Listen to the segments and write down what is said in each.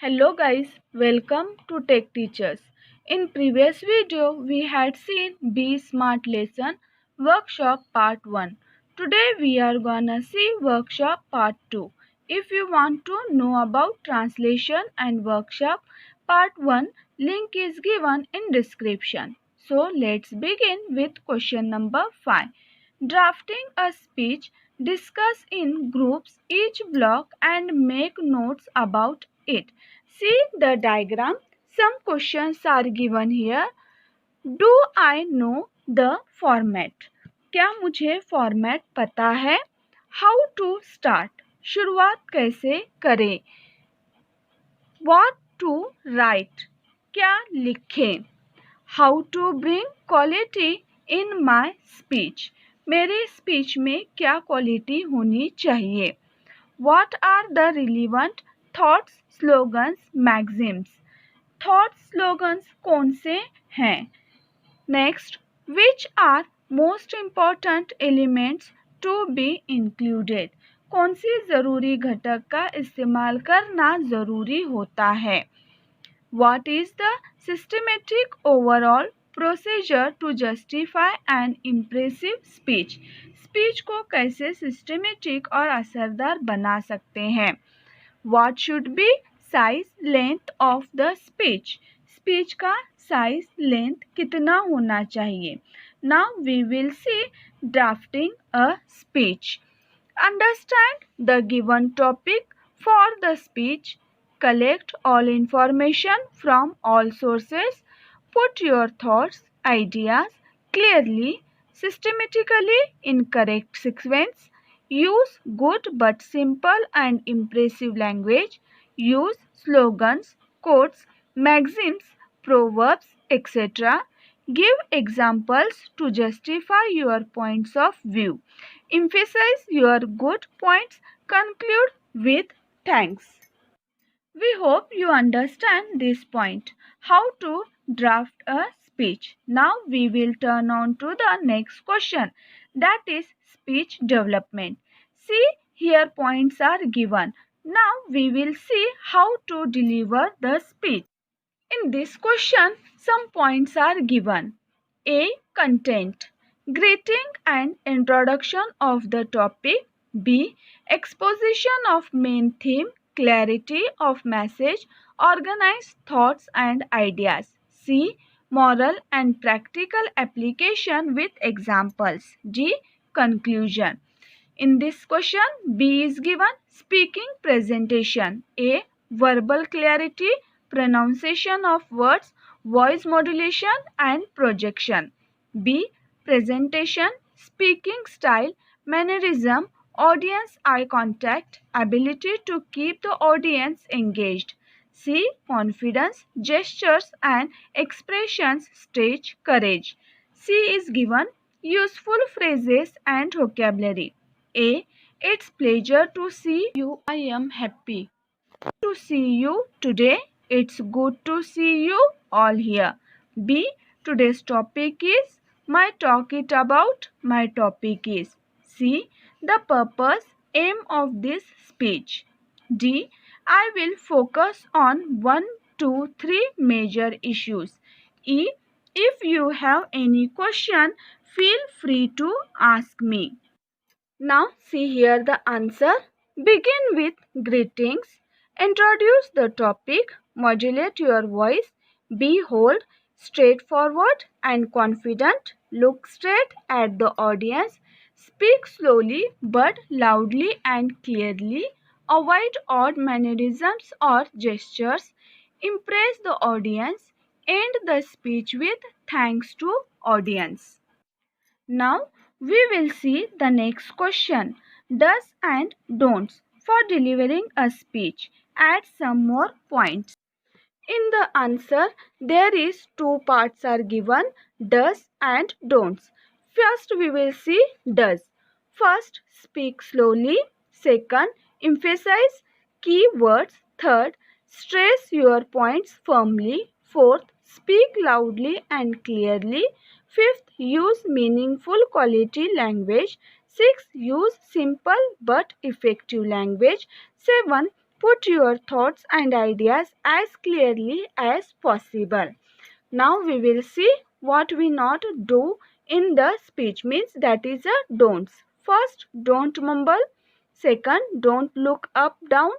Hello guys, welcome to Tech Teachers. In previous video we had seen Be Smart Lesson Workshop Part 1. Today we are gonna see Workshop Part 2. If you want to know about translation and Workshop Part 1, link is given in description. So let's begin with question number 5. Drafting a speech, discuss in groups each block and make notes about it. See the diagram. Some questions are given here. Do I know the format? क्या मुझे format पता है? How to start? शुरुआत कैसे करें? What to write? क्या लिखें? How to bring quality in my speech? मेरे स्पीच में क्या क्वालिटी होनी चाहिए? What are the relevant thoughts, slogans, maxims? Thoughts, slogans कौन से हैं? Next, which are most important elements to be included? कौन सी ज़रूरी घटक का इस्तेमाल करना ज़रूरी होता है? What is the systematic overall procedure to justify an impressive speech? Speech को कैसे सिस्टमेटिक और असरदार बना सकते हैं? What should be size length of the speech? Speech का साइज लेंथ कितना होना चाहिए? Now we will see drafting a speech. Understand the given topic for the speech. Collect all information from all sources. Put your thoughts, ideas clearly, systematically in correct sequence. Use good but simple and impressive language. Use slogans, quotes, maxims, proverbs, etc. Give examples to justify your points of view. Emphasize your good points. Conclude with thanks. We hope you understand this point. How to draft a speech. Now we will turn on to the next question, that is speech development. See, here points are given. Now we will see how to deliver the speech. In this question, some points are given. A. Content. Greeting and introduction of the topic. B. Exposition of main theme, clarity of message, organized thoughts and ideas. C. Moral and practical application with examples. D. Conclusion. In this question, B is given speaking presentation. A. Verbal clarity, pronunciation of words, voice modulation and projection. B. Presentation, speaking style, mannerism, audience eye contact, ability to keep the audience engaged. C. Confidence, gestures and expressions, stage courage. C is given useful phrases and vocabulary. A. It's pleasure to see you. I am happy to see you today. It's good to see you all here. B. Today's topic is my talk it about. My topic is. C. The purpose, aim of this speech. D. I will focus on 1, 2, 3 major issues. E. If you have any question, feel free to ask me. Now see here the answer. Begin with greetings. Introduce the topic. Modulate your voice. Be bold, straightforward and confident. Look straight at the audience. Speak slowly but loudly and clearly. Avoid odd mannerisms or gestures. Impress the audience. End the speech with thanks to audience. Now we will see the next question. Does and don'ts for delivering a speech. Add some more points. In the answer, there is two parts are given, does and don'ts. First, we will see does. First, speak slowly. Second, emphasize key words. Third, stress your points firmly. Fourth, speak loudly and clearly. Fifth, use meaningful quality language. Sixth, use simple but effective language. 7. Put your thoughts and ideas as clearly as possible. Now we will see what we not do in the speech, means that is a don'ts. First, don't mumble. Second, don't look up down.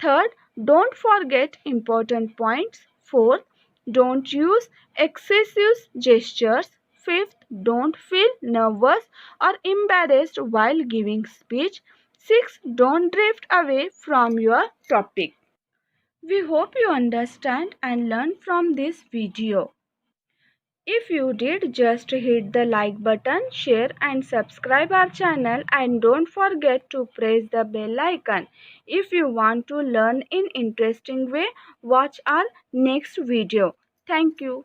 Third, don't forget important points. Fourth, don't use excessive gestures. Fifth, don't feel nervous or embarrassed while giving speech. Sixth, don't drift away from your topic. We hope you understand and learn from this video. If you did, just hit the like button, share and subscribe our channel, and don't forget to press the bell icon. If you want to learn in interesting way, watch our next video. Thank you.